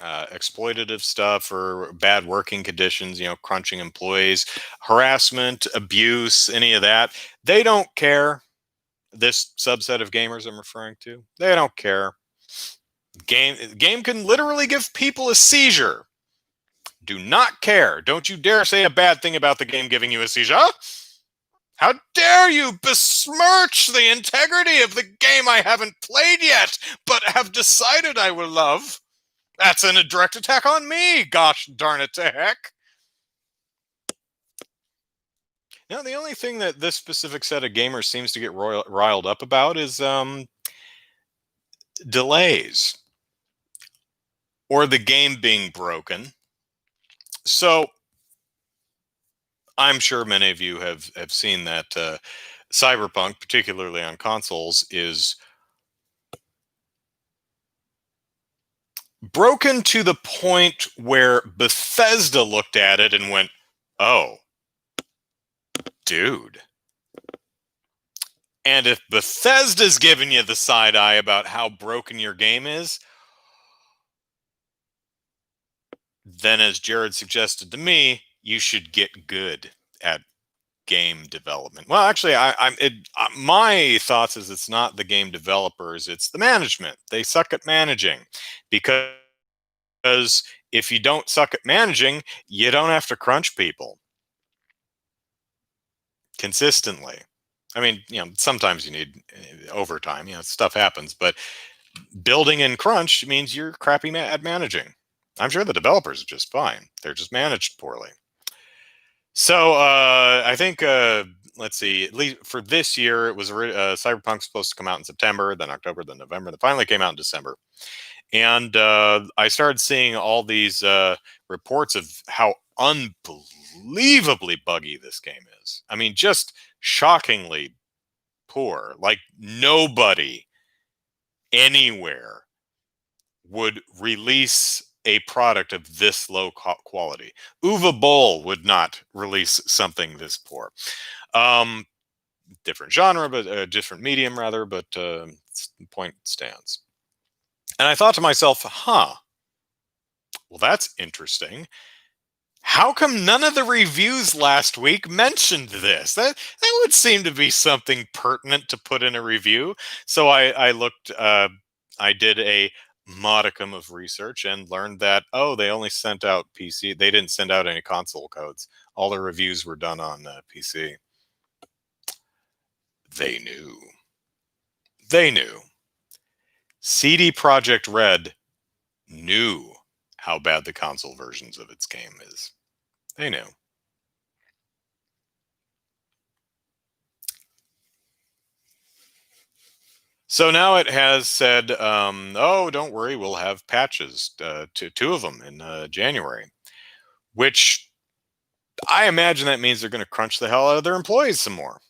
A: exploitative stuff or bad working conditions, crunching employees, harassment, abuse, any of that. They don't care. This subset of gamers I'm referring to, they don't care. Game can literally give people a seizure. Do not care. Don't you dare say a bad thing about the game giving you a seizure. How dare you besmirch the integrity of the game I haven't played yet, but have decided I will love? That's a direct attack on me, gosh darn it to heck. Now, the only thing that this specific set of gamers seems to get riled up about is delays or the game being broken. So, I'm sure many of you have seen that Cyberpunk, particularly on consoles, is broken to the point where Bethesda looked at it and went, "Oh, dude." And if Bethesda's giving you the side eye about how broken your game is, then as Jared suggested to me, you should get good at game development. Well, actually, my thoughts is it's not the game developers, it's the management. They suck at managing because if you don't suck at managing, you don't have to crunch people consistently. I mean, sometimes you need overtime, stuff happens, but building in crunch means you're crappy at managing. I'm sure the developers are just fine. They're just managed poorly. So I think, let's see, at least for this year, it was Cyberpunk's supposed to come out in September, then October, then November. It finally came out in December. And I started seeing all these reports of how unbelievably buggy this game is. I mean, just shockingly poor. Like nobody anywhere would release a product of this low quality. Uwe Boll would not release something this poor. Different genre, but different medium rather, but the point stands. And I thought to myself, well, that's interesting. How come none of the reviews last week mentioned this? That would seem to be something pertinent to put in a review. So I looked, I did a modicum of research and learned that, they only sent out PC. They didn't send out any console codes. All the reviews were done on PC. They knew. They knew. CD Projekt Red knew how bad the console versions of its game is. They knew. So now it has said, don't worry, we'll have patches, to two of them in January, which I imagine that means they're going to crunch the hell out of their employees some more.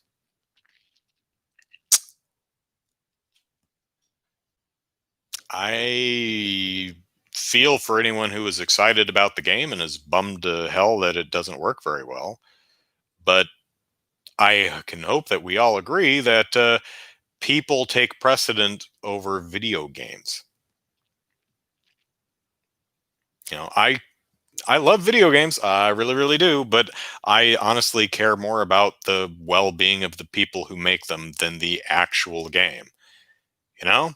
A: I feel for anyone who is excited about the game and is bummed to hell that it doesn't work very well. But I can hope that we all agree that people take precedent over video games. I love video games. I really, really do. But I honestly care more about the well being of the people who make them than the actual game. You know,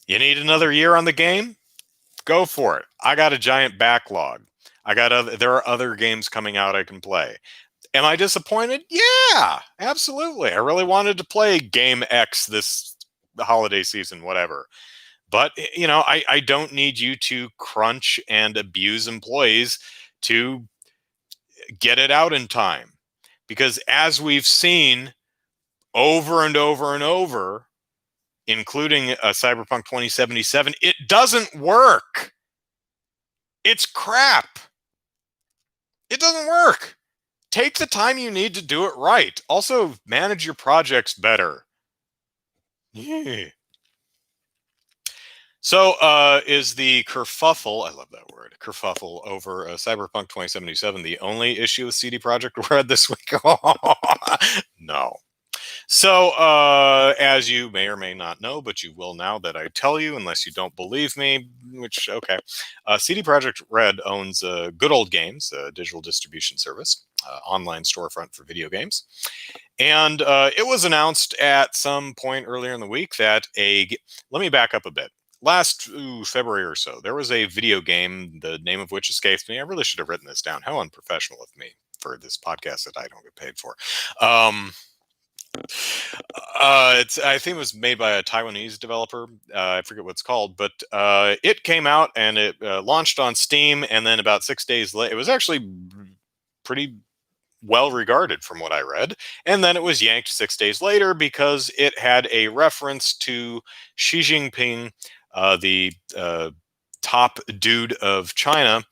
A: you need another year on the game? Go for it. I got a giant backlog. There are other games coming out I can play. Am I disappointed? Yeah, absolutely. I really wanted to play Game X this holiday season, whatever. But I don't need you to crunch and abuse employees to get it out in time. Because as we've seen over and over and over, including Cyberpunk 2077, it doesn't work. It's crap. It doesn't work. Take the time you need to do it right. Also, manage your projects better. Yeah. So, is the kerfuffle, I love that word, kerfuffle over Cyberpunk 2077 the only issue with CD Projekt Red this week? No. So, as you may or may not know, but you will now that I tell you, unless you don't believe me, which, okay. CD Projekt Red owns Good Old Games, a digital distribution service, online storefront for video games. And it was announced at some point earlier in the week that let me back up a bit. Last February or so, there was a video game, the name of which escapes me. I really should have written this down. How unprofessional of me for this podcast that I don't get paid for. I think it was made by a Taiwanese developer. I forget what it's called, but it came out and it launched on Steam. And then about 6 days later, it was actually pretty well regarded from what I read. And then it was yanked 6 days later because it had a reference to Xi Jinping, the top dude of China.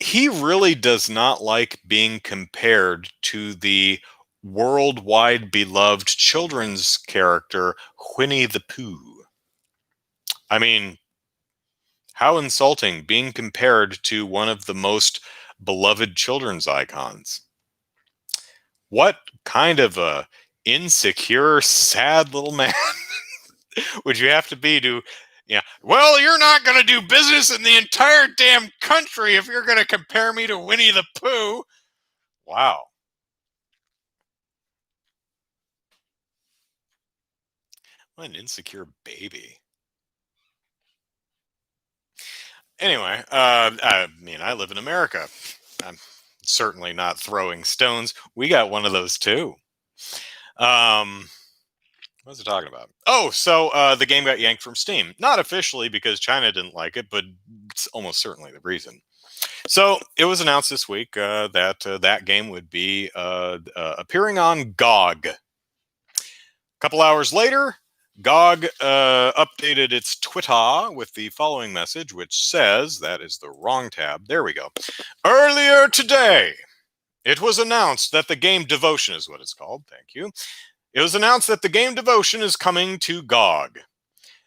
A: He really does not like being compared to the worldwide beloved children's character, Winnie the Pooh. I mean, how insulting being compared to one of the most beloved children's icons. What kind of a insecure, sad little man would you have to be to, well, you're not going to do business in the entire damn country if you're going to compare me to Winnie the Pooh. Wow. What an insecure baby. Anyway, I live in America. I'm certainly not throwing stones. We got one of those too. What was I talking about? Oh, so the game got yanked from Steam. Not officially because China didn't like it, but it's almost certainly the reason. So it was announced this week that game would be appearing on GOG. A couple hours later, GOG updated its Twitter with the following message, which says, that is the wrong tab. There we go. Earlier today, it was announced that the game Devotion is what it's called. Thank you. It was announced that the game Devotion is coming to GOG.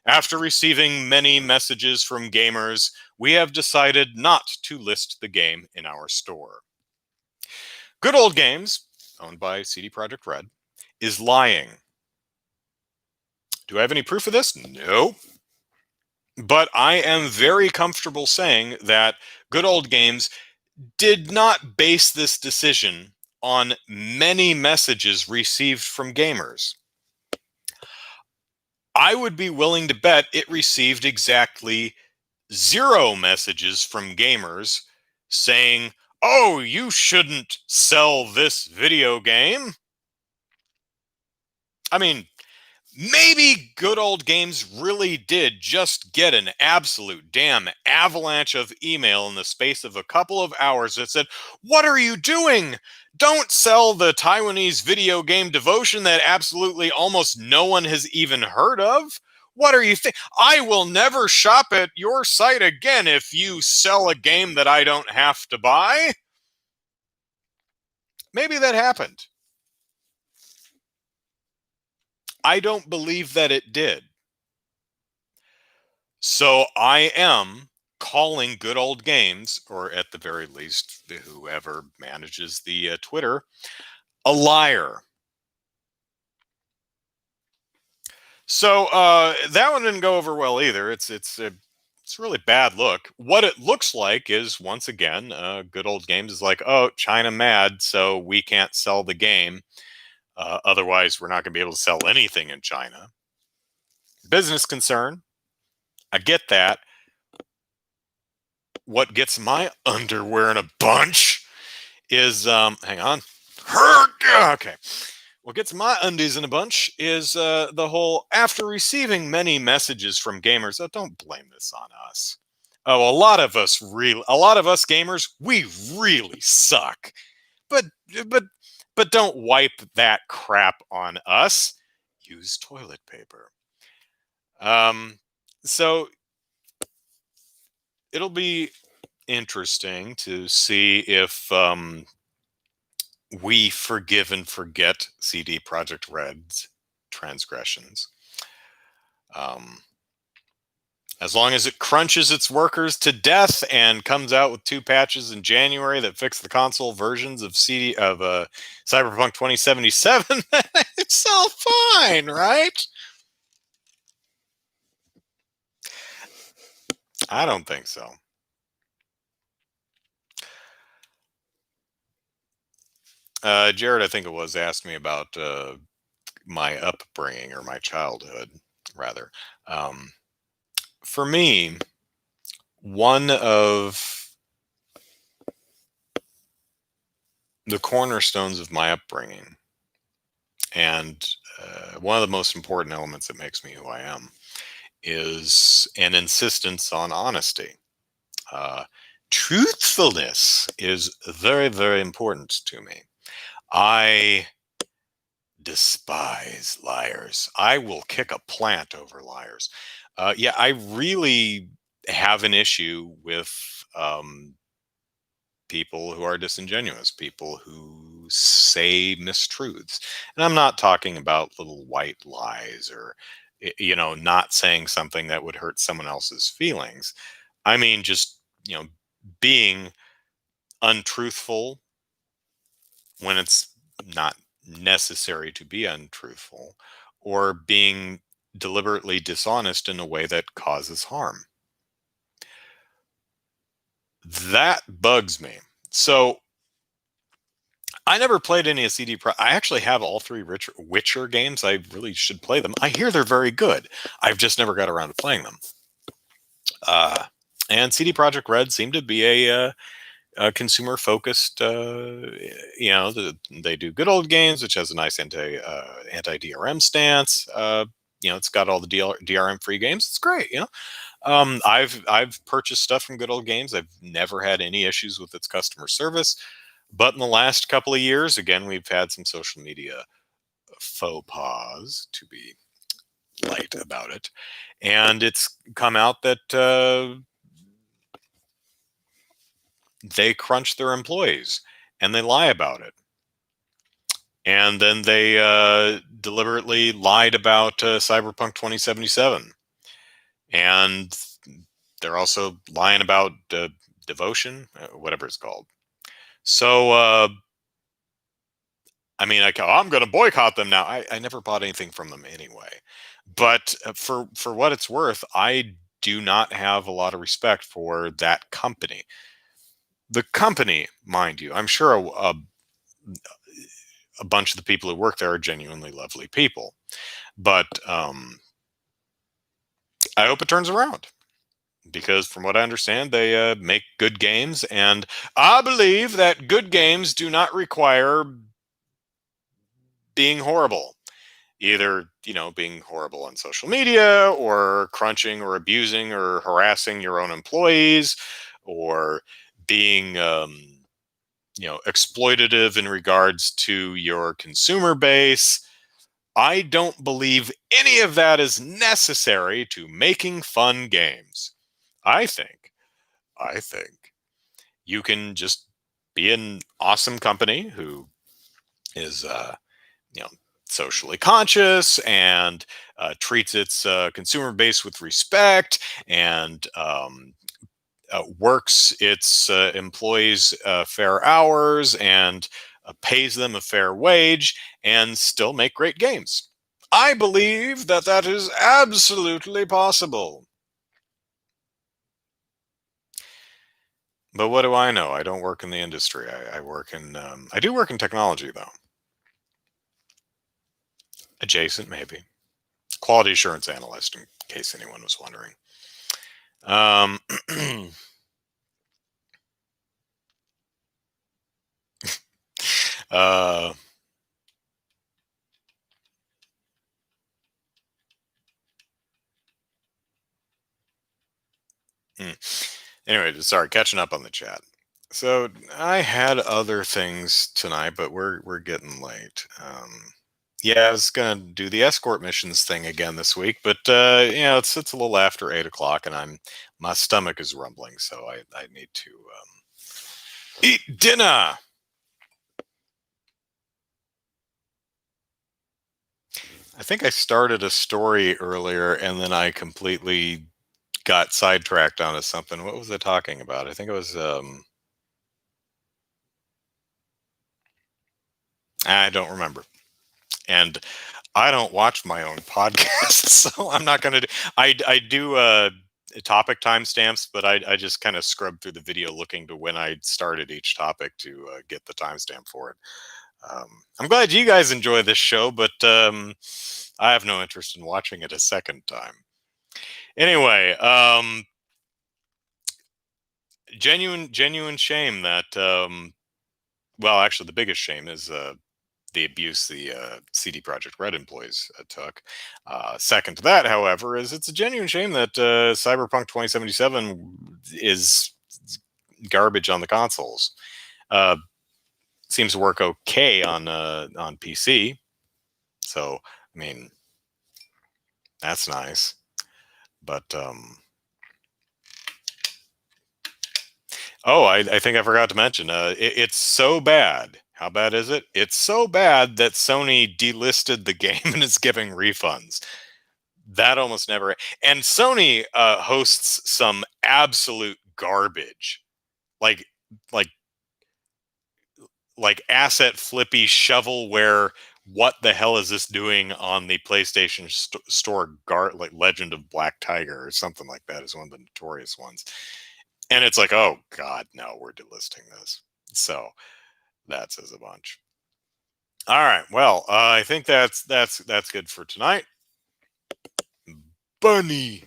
A: After receiving many messages from gamers, we have decided not to list the game in our store. Good Old Games, owned by CD Projekt Red, is lying. Do I have any proof of this? No. But I am very comfortable saying that Good Old Games did not base this decision on many messages received from gamers. I would be willing to bet it received exactly 0 messages from gamers saying, oh, you shouldn't sell this video game. I mean, maybe Good Old Games really did just get an absolute damn avalanche of email in the space of a couple of hours that said, what are you doing? Don't sell the Taiwanese video game Devotion that absolutely almost no one has even heard of. What are you thinking? I will never shop at your site again if you sell a game that I don't have to buy. Maybe that happened. I don't believe that it did. So I am calling Good Old Games, or at the very least, whoever manages the Twitter, a liar. So that one didn't go over well either. It's a really bad look. What it looks like is, once again, Good Old Games is like, oh, China mad, so we can't sell the game. Otherwise, we're not going to be able to sell anything in China. Business concern. I get that. What gets my underwear in a bunch is, hang on. Okay. What gets my undies in a bunch is the whole, after receiving many messages from gamers. Oh, don't blame this on us. Oh, a lot of us gamers, we really suck. But but but don't wipe that crap on us. Use toilet paper. Um, so it'll be interesting to see if we forgive and forget CD Projekt Red's transgressions. Um, as long as it crunches its workers to death and comes out with 2 patches in January that fix the console versions of Cyberpunk 2077, it's all fine, right? I don't think so. Jared, I think it was, asked me about my upbringing, or my childhood, rather. Um, for me, one of the cornerstones of my upbringing, and one of the most important elements that makes me who I am, is an insistence on honesty. Uh, Truthfulness is very, very important to me. I despise liars. I will kick a plant over liars. Yeah, I really have an issue with people who are disingenuous, people who say mistruths. And I'm not talking about little white lies, or, not saying something that would hurt someone else's feelings. I mean, just, being untruthful when it's not necessary to be untruthful, or being deliberately dishonest in a way that causes harm. That bugs me. So I never played any of I actually have all three Witcher games. I really should play them. I hear they're very good. I've just never got around to playing them. Uh, and CD Projekt Red seemed to be a consumer focused. They do Good Old Games, which has a nice anti DRM stance. It's got all the DRM free games. It's great. I've purchased stuff from Good Old Games. I've never had any issues with its customer service. But in the last couple of years, again, we've had some social media faux pas, to be light about it. And it's come out that they crunch their employees and they lie about it. And then they deliberately lied about Cyberpunk 2077. And they're also lying about devotion, whatever it's called. So, I'm going to boycott them now. I never bought anything from them anyway. But for what it's worth, I do not have a lot of respect for that company. The company, mind you, I'm sure a bunch of the people who work there are genuinely lovely people. But I hope it turns around, because from what I understand, they make good games. And I believe that good games do not require being horrible. Either, being horrible on social media, or crunching or abusing or harassing your own employees, or being, exploitative in regards to your consumer base. I don't believe any of that is necessary to making fun games. I think, I think you can just be an awesome company who is, you know, socially conscious and treats its consumer base with respect and works its employees fair hours and pays them a fair wage and still make great games. I believe that that is absolutely possible. But what do I know? I don't work in the industry. I work in. I do work in technology, though. Adjacent, maybe. Quality assurance analyst, in case anyone was wondering. Um, uh, hmm. Anyway, sorry, catching up on the chat. So I had other things tonight, but we're getting late. Yeah, I was gonna do the escort missions thing again this week, but it's a little after 8 o'clock, and my stomach is rumbling, so I need to eat dinner. I think I started a story earlier, and then I completely got sidetracked onto something. What was I talking about? I think it was I don't remember. And I don't watch my own podcasts, so I'm not gonna do. I do topic timestamps, but I just kind of scrub through the video looking to when I started each topic to get the timestamp for it. I'm glad you guys enjoy this show, but I have no interest in watching it a second time. Anyway, genuine shame that well, actually, the biggest shame is the abuse the CD Projekt Red employees took. Second to that, however, is it's a genuine shame that Cyberpunk 2077 is garbage on the consoles. Uh, Seems to work okay on PC, so I mean that's nice. But oh, I think I forgot to mention it's so bad. How bad is it? It's so bad that Sony delisted the game and is giving refunds. That almost never. And Sony hosts some absolute garbage, like like asset flippy shovelware. What the hell is this doing on the PlayStation Store? Like Legend of Black Tiger or something like that is one of the notorious ones. And it's like, oh god, no, we're delisting this. So that says a bunch. All right, well, I think that's good for tonight. Bunny.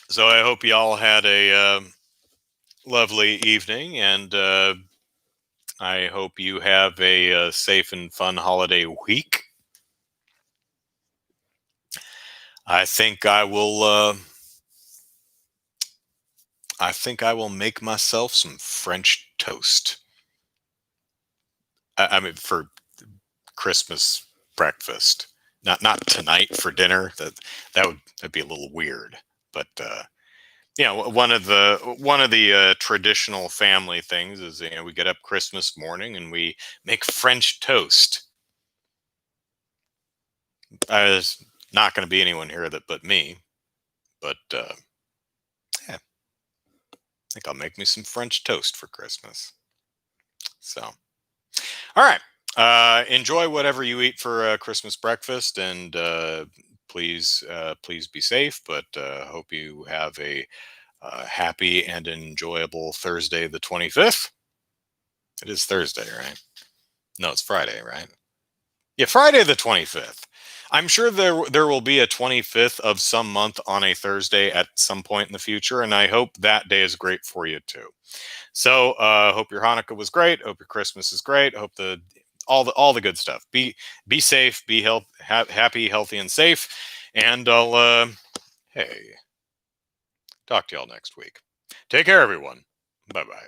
A: So I hope you all had a lovely evening, and I hope you have a safe and fun holiday week. I think I will. I think I will make myself some French toast. I mean, for Christmas breakfast, not tonight for dinner. That'd be a little weird, but one of the traditional family things is we get up Christmas morning and we make French toast. There's not going to be anyone here but me, but yeah, I think I'll make me some French toast for Christmas. So, all right, enjoy whatever you eat for Christmas breakfast, and please be safe. But hope you have a happy and enjoyable Thursday, the 25th. It is Thursday, right? No, it's Friday, right? Yeah, Friday the 25th. I'm sure there will be a 25th of some month on a Thursday at some point in the future, and I hope that day is great for you too. So, hope your Hanukkah was great. Hope your Christmas is great. Hope all the good stuff. Be safe. Be happy, healthy, and safe. And I'll hey, talk to y'all next week. Take care, everyone. Bye bye.